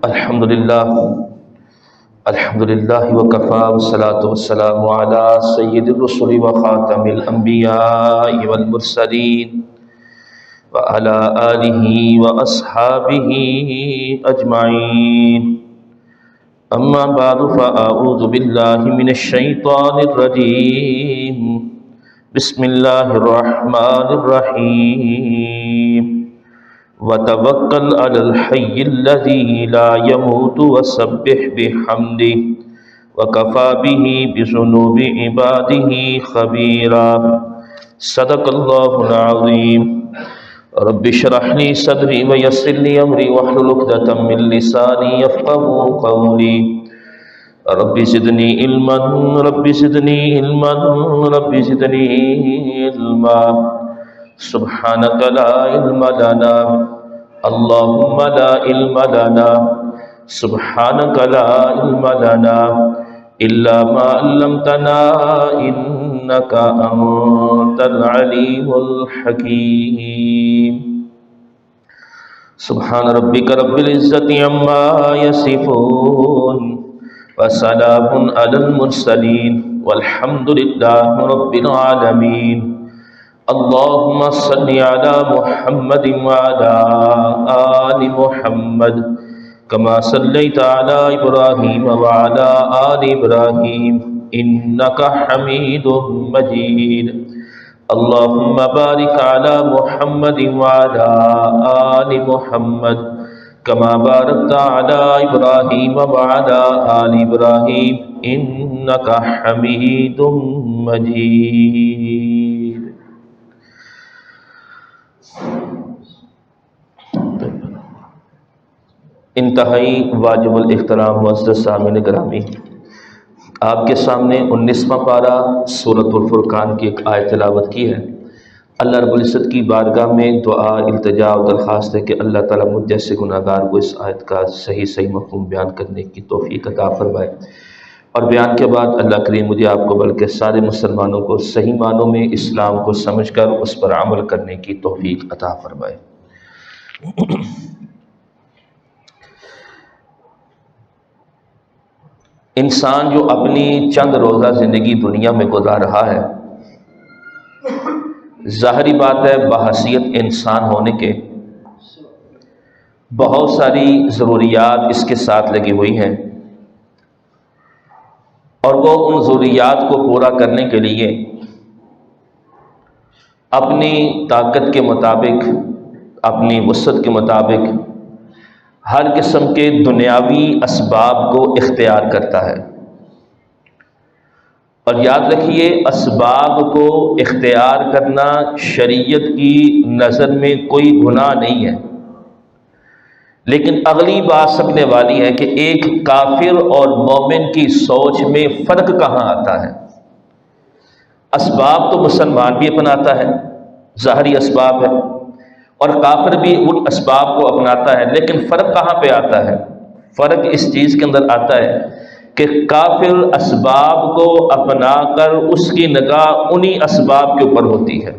الحمد للہ وکفا والصلاۃ والسلام علی سید الرسل وخاتم الانبیاء والمرسلین وعلی آلہ واصحابہ اجمعین اما بعد فاعوذ باللہ من الشیطان الرجیم بسم اللہ الرحمن الرحیم وتوکل علی الحی الذی لا یموت وسبح بحمدہ وکفی بہ بذنوب عبادہ خبیرا صدق اللہ العظیم رب اشرح لی صدری ویسر لی امری واحلل عقدۃ من لسانی یفقہوا قولی رب زدنی علما رب زدنی علما رب زدنی علما سبحانک لا علم لنا اللہم لا علم لنا سبحانک لا علم لنا الا ما علمتنا انک انت العلیم الحکیم سبحان ربک رب العزت عما یصفون وسلام علی المرسلین والحمد للہ رب العالمین اللہم صلی علی محمد وعلی آل محمد کما صلیت علی ابراہیم وعلی آل ابراہیم انک حمید مجید اللہم بارک علی محمد وعلی آل محمد کما بارکت علی ابراہیم وعلی آل ابراہیم انک حمید مجید۔ انتہائی واجب الاحترام معزز سامعین گرامی، آپ کے سامنے 19واں پارہ سورۃ الفرقان کی ایک آیت تلاوت کی ہے۔ اللہ رب العزت کی بارگاہ میں دعا التجا و درخواست ہے کہ اللہ تعالیٰ مجھ جیسے گناہگار کو اس آیت کا صحیح مفہوم بیان کرنے کی توفیق عطا فرمائے، اور بیان کے بعد اللہ کریم مجھے آپ کو بلکہ سارے مسلمانوں کو صحیح معنوں میں اسلام کو سمجھ کر اس پر عمل کرنے کی توفیق عطا فرمائے۔ انسان جو اپنی چند روزہ زندگی دنیا میں گزار رہا ہے، ظاہری بات ہے بحیثیت انسان ہونے کے بہت ساری ضروریات اس کے ساتھ لگی ہوئی ہیں، اور وہ ان ضروریات کو پورا کرنے کے لیے اپنی طاقت کے مطابق، اپنی وسعت کے مطابق ہر قسم کے دنیاوی اسباب کو اختیار کرتا ہے۔ اور یاد رکھیے، اسباب کو اختیار کرنا شریعت کی نظر میں کوئی گناہ نہیں ہے، لیکن اگلی بات سمجھنے والی ہے کہ ایک کافر اور مومن کی سوچ میں فرق کہاں آتا ہے۔ اسباب تو مسلمان بھی اپناتا ہے، ظاہری اسباب ہے، اور کافر بھی ان اسباب کو اپناتا ہے، لیکن فرق کہاں پہ آتا ہے؟ فرق اس چیز کے اندر آتا ہے کہ کافر اسباب کو اپنا کر اس کی نگاہ انہی اسباب کے اوپر ہوتی ہے،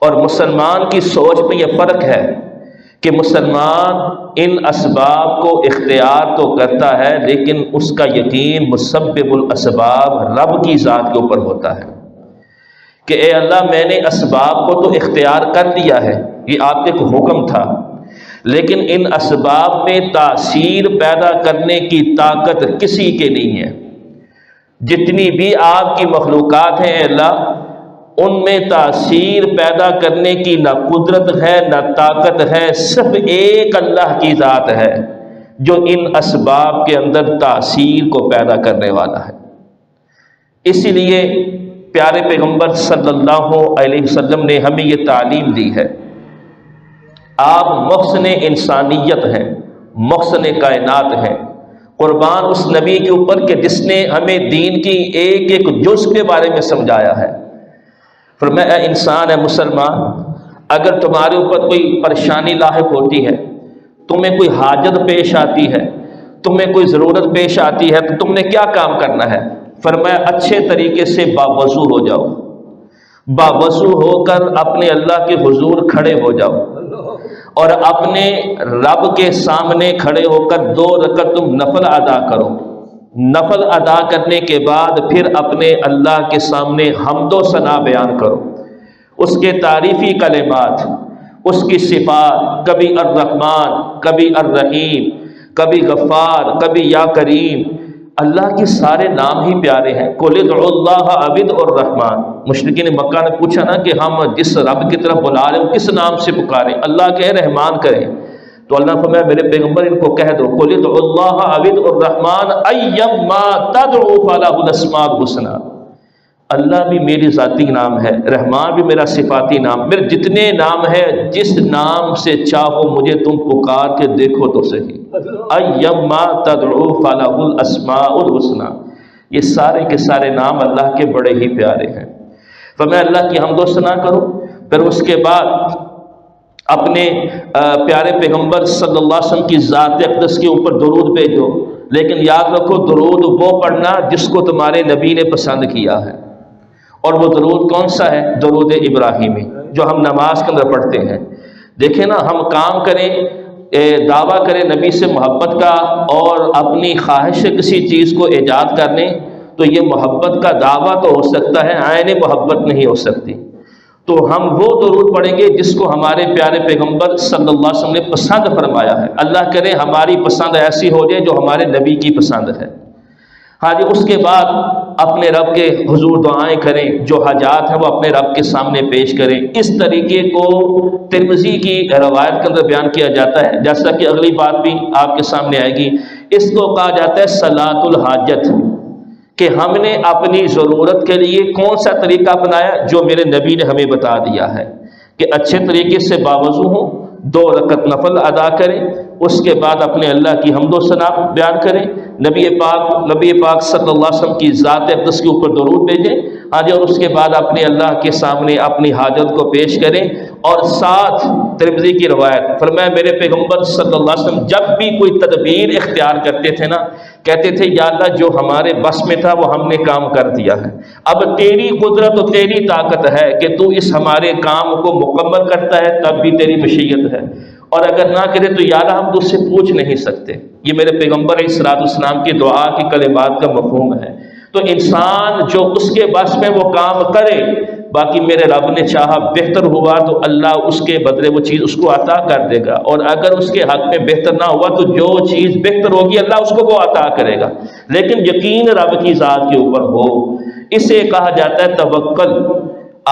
اور مسلمان کی سوچ میں یہ فرق ہے کہ مسلمان ان اسباب کو اختیار تو کرتا ہے، لیکن اس کا یقین مسبب الاسباب رب کی ذات کے اوپر ہوتا ہے کہ اے اللہ میں نے اسباب کو تو اختیار کر لیا ہے، یہ آپ کے ایک حکم تھا، لیکن ان اسباب میں تاثیر پیدا کرنے کی طاقت کسی کے نہیں ہے۔ جتنی بھی آپ کی مخلوقات ہیں اے اللہ، ان میں تاثیر پیدا کرنے کی نہ قدرت ہے نہ طاقت ہے، صرف ایک اللہ کی ذات ہے جو ان اسباب کے اندر تاثیر کو پیدا کرنے والا ہے۔ اسی لیے پیارے پیغمبر صلی اللہ علیہ وسلم نے ہمیں یہ تعلیم دی ہے، آپ محسن انسانیت ہیں، محسن کائنات ہیں، قربان اس نبی کے اوپر کہ جس نے ہمیں دین کی ایک ایک جز کے بارے میں سمجھایا ہے۔ فرمایا اے انسان ہے مسلمان، اگر تمہارے اوپر کوئی پریشانی لاحق ہوتی ہے، تمہیں کوئی حاجت پیش آتی ہے، تمہیں کوئی ضرورت پیش آتی ہے، تو تم نے کیا کام کرنا ہے؟ فرمایا اچھے طریقے سے باوضو ہو جاؤ، باوضو ہو کر اپنے اللہ کے حضور کھڑے ہو جاؤ، اور اپنے رب کے سامنے کھڑے ہو کر 2 رکعت تم نفل ادا کرو، نفل ادا کرنے کے بعد پھر اپنے اللہ کے سامنے حمد و ثنا بیان کرو، اس کے تعریفی کلمات، اس کی صفات، کبھی الرحمن، کبھی الرحیم، کبھی غفار، کبھی یا کریم۔ اللہ کے سارے نام ہی پیارے ہیں۔ قُلِ ادْعُوا اللَّهَ أَوِ ادْعُوا الرَّحْمَٰنَ۔ مشرکین مکہ نے پوچھا نا کہ ہم جس رب کی طرف بلا رہے ہیں کس نام سے پکاریں؟ اللہ کہے رحمان کریں، تو اللہ فرمایا میرے پیغمبر ان کو کہہ دو قُلِ ادْعُوا اللَّهَ أَوِ ادْعُوا الرَّحْمَٰنَ أَيَّمَّا تَدْعُوا فَلَهُ الْأَسْمَاءُ الْحُسْنَىٰ۔ اللہ بھی میری ذاتی نام ہے، رحمان بھی میرا صفاتی نام، میرے جتنے نام ہے جس نام سے چاہو مجھے تم پکار کے دیکھو تو صحیح۔ ایما تدعو فلہ الاسماء الحسنی، یہ سارے کے سارے نام اللہ کے بڑے ہی پیارے ہیں۔ فرمایا اللہ کی حمد و ثنا کرو، پھر اس کے بعد اپنے پیارے پیغمبر صلی اللہ علیہ وسلم کی ذات اقدس کے اوپر درود بھیجو، لیکن یاد رکھو درود وہ پڑھنا جس کو تمہارے نبی نے پسند کیا ہے، اور وہ درود کون سا ہے؟ درود ابراہیمی جو ہم نماز کے اندر پڑھتے ہیں۔ دیکھیں نا، ہم کام کریں، دعویٰ کریں نبی سے محبت کا اور اپنی خواہش کسی چیز کو ایجاد کر لیں تو یہ محبت کا دعویٰ تو ہو سکتا ہے، عین محبت نہیں ہو سکتی۔ تو ہم وہ درود پڑھیں گے جس کو ہمارے پیارے پیغمبر صلی اللہ علیہ وسلم نے پسند فرمایا ہے۔ اللہ کرے ہماری پسند ایسی ہو جائے جو ہمارے نبی کی پسند ہے۔ ہاں جی، اس کے بعد اپنے رب کے حضور دعائیں کریں، جو حاجات ہیں وہ اپنے رب کے سامنے پیش کریں۔ اس طریقے کو ترمذی کی روایت کے اندر بیان کیا جاتا ہے، جیسا کہ اگلی بات بھی آپ کے سامنے آئے گی۔ اس کو کہا جاتا ہے صلاۃ الحاجت، کہ ہم نے اپنی ضرورت کے لیے کون سا طریقہ اپنایا جو میرے نبی نے ہمیں بتا دیا ہے، کہ اچھے طریقے سے باوضو ہوں، 2 رکعت نفل ادا کریں، اس کے بعد اپنے اللہ کی حمد و ثنا بیان کریں، نبی پاک صلی اللہ علیہ وسلم کی ذات اقدس کے اوپر درود بھیجیں، ہاں جی، اور اس کے بعد اپنے اللہ کے سامنے اپنی حاجت کو پیش کریں۔ اور ساتھ ترمذی کی روایت فرمایا میرے پیغمبر صلی اللہ علیہ وسلم جب بھی کوئی تدبیر اختیار کرتے تھے نا، کہتے تھے یا اللہ جو ہمارے بس میں تھا وہ ہم نے کام کر دیا ہے، اب تیری قدرت و تیری طاقت ہے کہ تو اس ہمارے کام کو مکمل کرتا ہے، تب بھی تیری مشیت ہے، اور اگر نہ کرے تو یا اللہ ہم تجھ سے پوچھ نہیں سکتے۔ یہ میرے پیغمبر علیہ الصلوۃ والسلام کی دعا کی کلمات کا مفہوم ہے۔ تو انسان جو اس کے بس میں وہ کام کرے، باقی میرے رب نے چاہا بہتر ہوا تو اللہ اس کے بدلے وہ چیز اس کو عطا کر دے گا، اور اگر اس کے حق میں بہتر نہ ہوا تو جو چیز بہتر ہوگی اللہ اس کو وہ عطا کرے گا، لیکن یقین رب کی ذات کے اوپر ہو۔ اسے کہا جاتا ہے توکل۔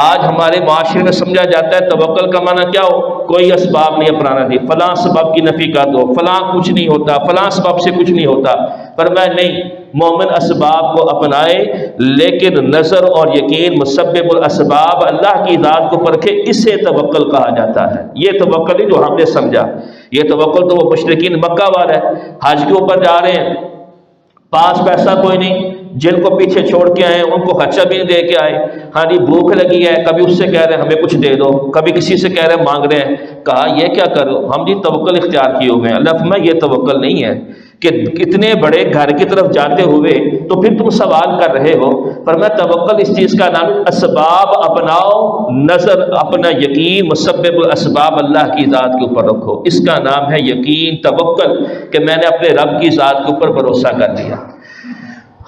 آج ہمارے معاشرے میں سمجھا جاتا ہے توکل کا معنی کیا ہو؟ کوئی اسباب نہیں اپنانا تھی، فلاں سبب کی نفی کر دو، فلاں کچھ نہیں ہوتا، فلاں سبب سے کچھ نہیں ہوتا۔ فرمایا نہیں، مومن اسباب کو اپنائے لیکن نظر اور یقین مسبب الاسباب اللہ کی ذات کو پرکھے، اسے توکل کہا جاتا ہے۔ یہ توکل جو ہم نے سمجھا، یہ توکل تو وہ مشرکین مکہ والا ہے، حج کے اوپر جا رہے ہیں، پاس پیسہ کوئی نہیں، جن کو پیچھے چھوڑ کے آئے ان کو خرچہ بھی دے کے آئے، ہاں جی بھوک لگی ہے، کبھی اس سے کہہ رہے ہیں ہمیں کچھ دے دو، کبھی کسی سے کہہ رہے ہیں مانگ رہے ہیں، کہا یہ کیا کرو، ہم جی توکل اختیار کیے ہوئے ہیں۔ اللہ فرمایا یہ توکل نہیں ہے کہ اتنے بڑے گھر کی طرف جاتے ہوئے تو پھر تم سوال کر رہے ہو۔ فرمایا توکل اس چیز کا نام، اسباب اپناؤ، نظر اپنا یقین مسبب الاسباب اللہ کی ذات کے اوپر رکھو، اس کا نام ہے یقین، توکل، کہ میں نے اپنے رب کی ذات کے اوپر بھروسہ کر لیا۔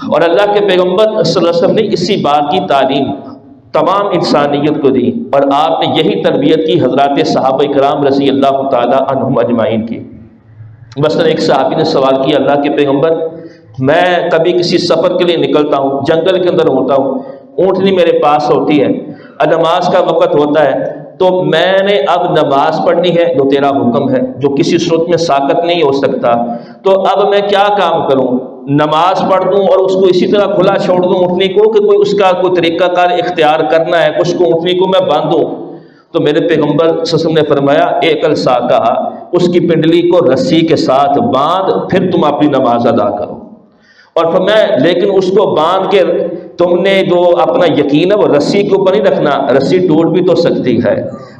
اور اللہ کے پیغمبر صلی اللہ علیہ وسلم نے اسی بات کی تعلیم تمام انسانیت کو دی، اور آپ نے یہی تربیت کی حضرات صحابہ کرام رضی اللہ تعالی عنہم اجمعین کی۔ مثلا ایک صحابی نے سوال کیا، اللہ کے پیغمبر میں کبھی کسی سفر کے لیے نکلتا ہوں، جنگل کے اندر ہوتا ہوں، اونٹنی میرے پاس ہوتی ہے، نماز کا وقت ہوتا ہے، تو میں نے اب نماز پڑھنی ہے جو تیرا حکم ہے، جو کسی صورت میں ساقط نہیں ہو سکتا، تو اب میں کیا کام کروں؟ نماز پڑھ دوں اور اس کو اسی طرح کھلا چھوڑ دوں اونٹنی کو، کہ کوئی اس کا کوئی طریقہ کار اختیار کرنا ہے، کچھ کو اونٹنی کو میں باندھوں؟ تو میرے پیغمبر صلی اللہ علیہ وسلم نے فرمایا ایکل سا کہا، اس کی پنڈلی کو رسی کے ساتھ باندھ، پھر تم اپنی نماز ادا کرو۔ اور فرمایا لیکن اس کو باندھ کے تم نے جو اپنا یقین ہے وہ رسی کے اوپر نہیں رکھنا، رسی ٹوٹ بھی تو سکتی ہے،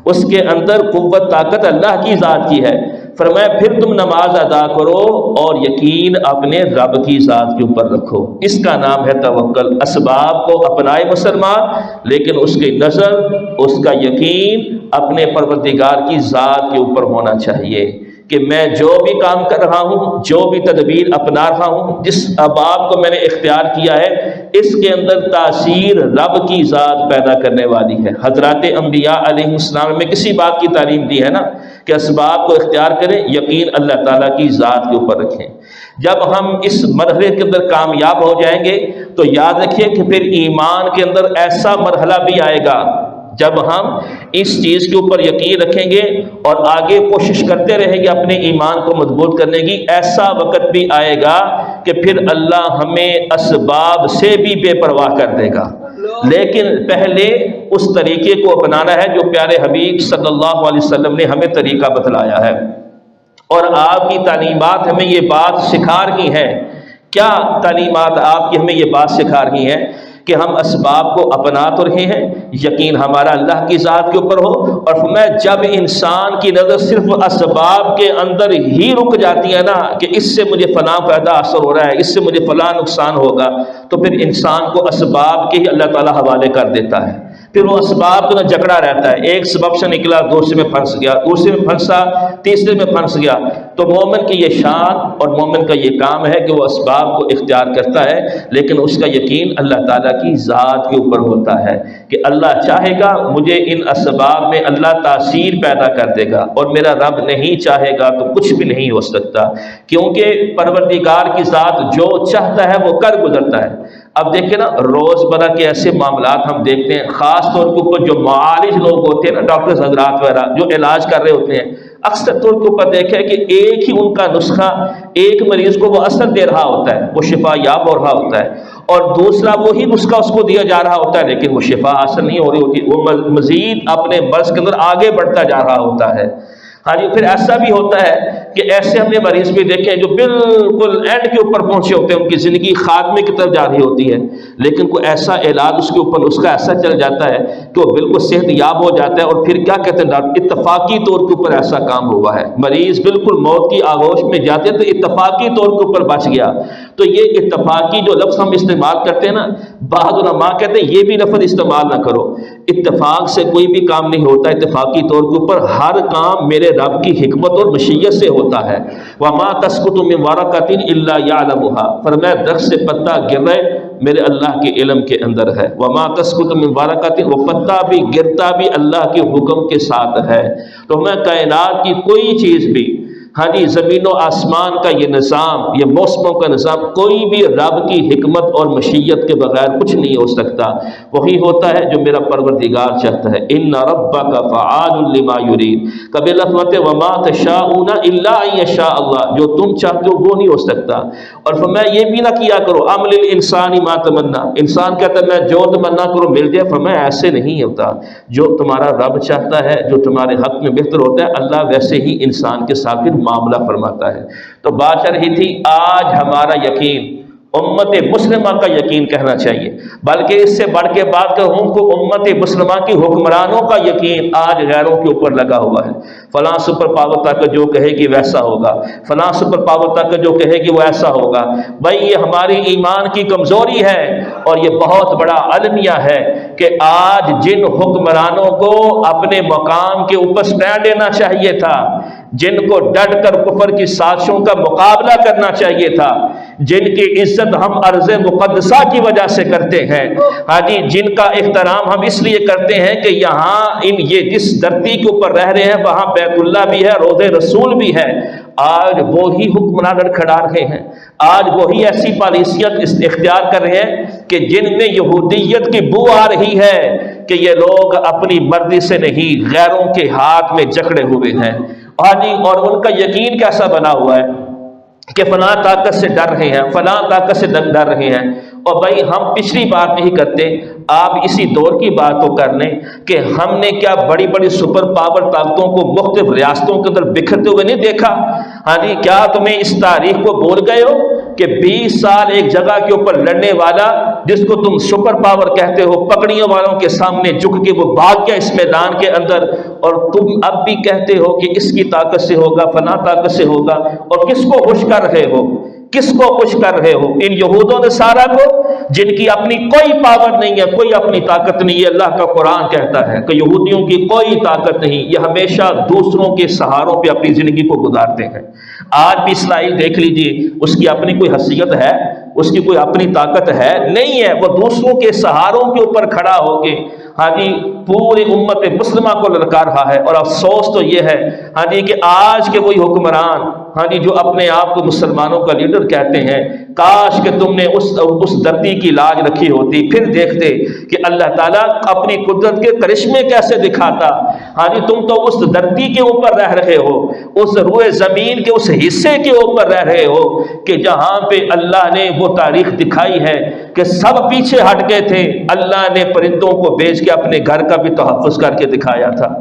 اس کے اندر قوت طاقت اللہ کی ذات کی ہے، فرمایا پھر تم نماز ادا کرو اور یقین اپنے رب کی ذات کے اوپر رکھو، اس کا نام ہے توکل۔ اسباب کو اپنائے مسلمان، لیکن اس کی نظر، اس کا یقین اپنے پروردگار کی ذات کے اوپر ہونا چاہیے کہ میں جو بھی کام کر رہا ہوں، جو بھی تدبیر اپنا رہا ہوں، جس اسباب کو میں نے اختیار کیا ہے، اس کے اندر تاثیر رب کی ذات پیدا کرنے والی ہے۔ حضرات انبیاء علیہ السلام میں کسی بات کی تعلیم دی ہے نا کہ اسباب کو اختیار کریں، یقین اللہ تعالیٰ کی ذات کے اوپر رکھیں۔ جب ہم اس مرحلے کے اندر کامیاب ہو جائیں گے تو یاد رکھیے کہ پھر ایمان کے اندر ایسا مرحلہ بھی آئے گا جب ہم اس چیز کے اوپر یقین رکھیں گے اور آگے کوشش کرتے رہیں گے اپنے ایمان کو مضبوط کرنے کی، ایسا وقت بھی آئے گا کہ پھر اللہ ہمیں اسباب سے بھی بے پرواہ کر دے گا، لیکن پہلے اس طریقے کو اپنانا ہے جو پیارے حبیب صلی اللہ علیہ وسلم نے ہمیں طریقہ بتلایا ہے۔ اور آپ کی تعلیمات ہمیں یہ بات سکھا رہی ہیں۔ کیا تعلیمات آپ کی ہمیں یہ بات سکھا رہی ہیں کہ ہم اسباب کو اپنا تو رہے ہیں، یقین ہمارا اللہ کی ذات کے اوپر ہو، اور فرمایا جب انسان کی نظر صرف اسباب کے اندر ہی رک جاتی ہے نا کہ اس سے مجھے فلاں فائدہ اثر ہو رہا ہے، اس سے مجھے فلاں نقصان ہوگا، تو پھر انسان کو اسباب کے ہی اللہ تعالیٰ حوالے کر دیتا ہے۔ پھر وہ اسباب کو نہ جکڑا رہتا ہے، ایک سبب سے نکلا دوسرے میں پھنس گیا، دوسرے میں پھنسا تیسرے میں پھنس گیا۔ تو مومن کی یہ شان اور مومن کا یہ کام ہے کہ وہ اسباب کو اختیار کرتا ہے، لیکن اس کا یقین اللہ تعالیٰ کی ذات کے اوپر ہوتا ہے کہ اللہ چاہے گا مجھے ان اسباب میں اللہ تاثیر پیدا کر دے گا، اور میرا رب نہیں چاہے گا تو کچھ بھی نہیں ہو سکتا، کیونکہ پروردگار کی ذات جو چاہتا ہے وہ کر گزرتا ہے۔ اب دیکھیں نا روزمرہ کے ایسے معاملات ہم دیکھتے ہیں، خاص طور کے اوپر جو معالج لوگ ہوتے ہیں نا، ڈاکٹرز حضرات وغیرہ جو علاج کر رہے ہوتے ہیں، اکثر طور کے اوپر دیکھیں کہ ایک ہی ان کا نسخہ ایک مریض کو وہ اثر دے رہا ہوتا ہے، وہ شفا یاب ہو رہا ہوتا ہے، اور دوسرا وہی نسخہ اس کو دیا جا رہا ہوتا ہے لیکن وہ شفا حاصل نہیں ہو رہی ہوتی، وہ مزید اپنے مرض کے اندر آگے بڑھتا جا رہا ہوتا ہے۔ ہاں جی، پھر ایسا بھی ہوتا ہے کہ ایسے ہم نے مریض بھی دیکھے ہیں جو بالکل اینڈ کے اوپر پہنچے ہوتے ہیں، ان کی زندگی خاتمے کی طرف جا رہی ہوتی ہے، لیکن کوئی ایسا علاج اس کے اوپر اس کا ایسا چل جاتا ہے کہ وہ بالکل صحت یاب ہو جاتا ہے، اور پھر کیا کہتے ہیں ڈاکٹر، اتفاقی طور کے اوپر ایسا کام ہوا ہے، مریض بالکل موت کی آغوش میں جاتے ہیں تو اتفاقی طور کے اوپر بچ گیا۔ تو یہ اتفاقی جو لفظ ہم استعمال کرتے ہیں نا، بعض علماء کہتے ہیں یہ بھی لفظ استعمال نہ کرو، اتفاق سے کوئی بھی کام نہیں ہوتا، اتفاقی طور کے اوپر ہر کام میرے رب کی حکمت اور مشیت سے ہوتا ہے۔ وَمَا تَسْقُطُ مِن وَرَقَةٍ إِلَّا يَعْلَمُهَا، فرمایا درخت سے پتا گر رہے میرے اللہ کے علم کے اندر ہے۔ وَمَا تَسْقُطُ مِن وَرَقَةٍ، وہ پتا بھی گرتا بھی اللہ کے حکم کے ساتھ ہے۔ تو میں کائنات کی کوئی چیز بھی، ہاں جی، زمین و آسمان کا یہ نظام، یہ موسموں کا نظام، کوئی بھی رب کی حکمت اور مشیت کے بغیر کچھ نہیں ہو سکتا، وہی ہوتا ہے جو میرا پروردگار چاہتا ہے۔ ان ربک فعال لما یرید، کبھی لفظ ہوتے وما تشاءون الا ان یشاء اللہ، جو تم چاہتے ہو وہ نہیں ہو سکتا۔ اور فرمایا یہ بھی نہ کیا کرو عمل الانسان ما تمنا، انسان کہتا ہے میں جو تمنا کروں مل جائے، فرمایا ایسے نہیں ہوتا، جو تمہارا رب چاہتا ہے، جو تمہارے حق میں بہتر ہوتا ہے، اللہ ویسے ہی انسان کے ساتھ معاملہ فرماتا ہے۔ تو بات چل رہی تھی آج ہمارا یقین، امت مسلمہ کا یقین کہنا چاہیے، بلکہ اس سے بڑھ کے بات کروں کو امت مسلمہ کی حکمرانوں کا یقین آج غیروں کے اوپر لگا ہوا ہے۔ فلاں سپر پاور طاقت جو کہے گی ویسا ہوگا، فلاں سپر پاور طاقت جو کہے گی وہ ایسا ہوگا۔ بھائی یہ ہماری ایمان کی کمزوری ہے، اور یہ بہت بڑا المیہ ہے کہ آج جن حکمرانوں کو اپنے مقام کے اوپر سٹینڈ لینا چاہیے تھا، جن کو ڈٹ کر کفر کی سازشوں کا مقابلہ کرنا چاہیے تھا، جن کی عزت ہم ارض مقدسہ کی وجہ سے کرتے ہیں، ہاں جی، جن کا احترام ہم اس لیے کرتے ہیں کہ یہاں یہ جس دھرتی کے اوپر رہ رہے ہیں وہاں بیت اللہ بھی ہے، روضہ رسول بھی ہے، آج وہی حکمران لڑکھڑا رہے ہیں، آج وہی ایسی پالیسیت اختیار کر رہے ہیں کہ جن میں یہودیت کی بو آ رہی ہے کہ یہ لوگ اپنی مرضی سے نہیں غیروں کے ہاتھ میں جکڑے ہوئے ہیں، اور ان کا یقین کیسا بنا ہوا ہے کہ فلاں طاقت سے ڈر رہے ہیں، فلاں طاقت سے ڈر رہے ہیں۔ اور بھائی ہم پچھلی بات نہیں کرتے، آپ اسی دور کی بات کو کر لیں کہ ہم نے کیا بڑی بڑی سپر پاور طاقتوں کو مختلف ریاستوں کے اندر بکھرتے ہوئے نہیں دیکھا؟ ہاں جی، کیا تمہیں اس تاریخ کو بھول گئے ہو کہ 20 سال ایک جگہ کے اوپر لڑنے والا جس کو تم سپر پاور کہتے ہو، پکڑیوں والوں کے سامنے جھک کے وہ بھاگ گیا اس میدان کے اندر، اور تم اب بھی کہتے ہو کہ اس کی طاقت سے ہوگا، فلاں طاقت سے ہوگا، اور کس کو خوش کر رہے ہو؟ کس کو خوش کر رہے ہو؟ ان یہود و نصارہ کو، جن کی اپنی کوئی پاور نہیں ہے، کوئی اپنی طاقت نہیں ہے۔ اللہ کا قرآن کہتا ہے کہ یہودیوں کی کوئی طاقت نہیں، یہ ہمیشہ دوسروں کے سہاروں پہ اپنی زندگی کو گزارتے ہیں۔ آج بھی اسرائیل دیکھ لیجئے، اس کی اپنی کوئی حیثیت ہے؟ اس کی کوئی اپنی طاقت ہے؟ نہیں ہے، وہ دوسروں کے سہاروں کے اوپر کھڑا ہو کے پوری امت مسلمہ کو للکار رہا ہے۔ اور افسوس تو یہ ہے کہ آج کے وہی حکمران جو اپنے آپ کو مسلمانوں کا لیڈر کہتے ہیں، کاش کہ تم نے اس دھرتی کی لاج رکھی ہوتی، پھر دیکھتے کہ اللہ تعالیٰ اپنی قدرت کے کرشمے کیسے دکھاتا۔ تم تو اس دھرتی کے اوپر رہ رہے ہو، اس روئے زمین کے اس حصے کے اوپر رہ رہے ہو کہ جہاں پہ اللہ نے وہ تاریخ دکھائی ہے کہ سب پیچھے ہٹ گئے تھے، اللہ نے پرندوں کو بھیج کے اپنے گھر کا بھی تحفظ کر کے دکھایا تھا۔